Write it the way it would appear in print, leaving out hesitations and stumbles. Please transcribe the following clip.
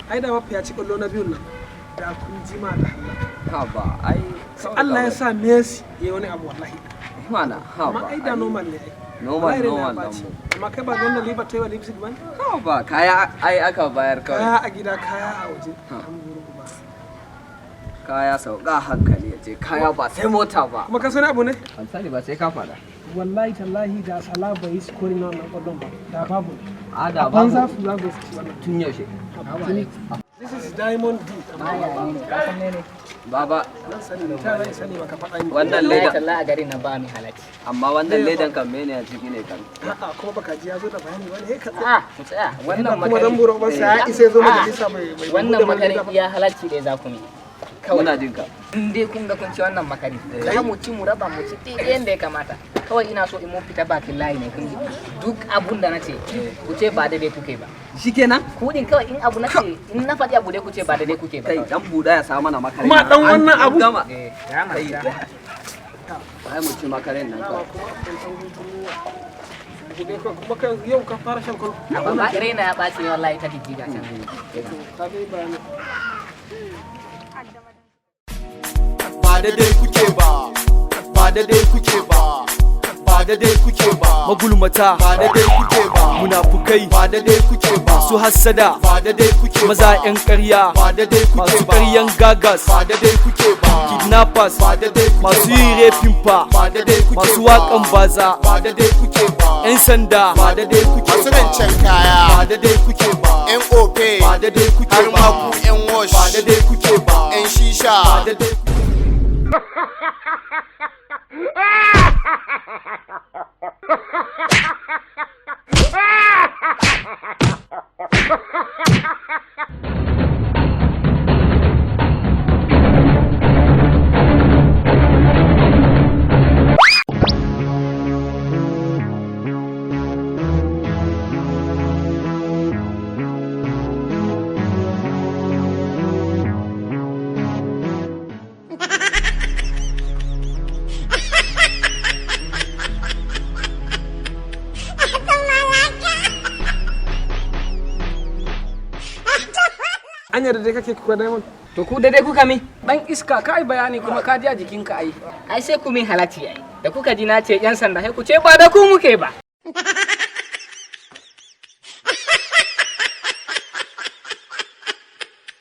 ai da mafi ya ci kallo na biyun nan da kun ji ma da Allah ha ba ai Allah ya sa Messi yayi wani abu wallahi mana ha ba amma ai da normal ne ai normal amma kai ba ganin liba tayi wa lipstick ban ha ba kaya ai aka bayar kawai kaya a gida kaya a waje kaya sauka hankali yace kaya ba sai mota ba kuma ka sani abu ne ban sani ba sai ka fada wallahi tallahi da Salah bai yi scoring nan kwallon ba da babu a da babu banza su zago su wannan tun yaushe this is diamond D baba nan sani ne ta rai sani baka faɗa ni wannan ledan Allah a garin nan ba mi halaki amma wannan ledan kan mene a ciki ne kan a'a kuma baka ji ya zo da bayani wani he ka ku tsaya wannan kuma dan buro ba sai ya isa zo majalisa bai wannan makarin iya halacci da za ku mi muna jin ka in dai kun ga kun ci wannan makari za mu ci mu raba mu ci yanda ya kamata kawai ina so in mun fita bakin layi ne kun duk abun da nace ku ce ba daidai kuke ba shikenan ku din kawai in abu nace in na faɗi abu dai ku ce ba daidai kuke ba kai dan buda ya sa mana makare kuma dan wannan abu gama ya mai ai mu ci makaren nan ka kuma kan yau ka fara shan kwallo amma ba raina ya ɓaci ne wallahi ta jijjiga can ba da dai kuke ba ba da dai kuke ba ba da dai kuke ba magulmata ba da dai kuke ba munafukai ba da dai kuke ba su hassada ba da dai kuke maza yan ƙarya ba da dai kuke masu ƙaryan gagas ba da dai kuke ba kidnappers ba da dai kuke masu yi refin fa ba da dai kuke masu waƙan baza ba da dai kuke ba yan sanda ba da dai kuke masu rancen kaya ba da dai kuke ba yan ope ba da dai kuke har ma ku yan wash ba da dai kuke ba yan shisha ba da dai anya da dai kake kuka diamond to ku da dai kuka mi dan iska kai bayani kuma ka ji a jikinka ai ai sai ku min halacci ai da kuka ji na ce yan sanda sai ku ce ba da ku muke ba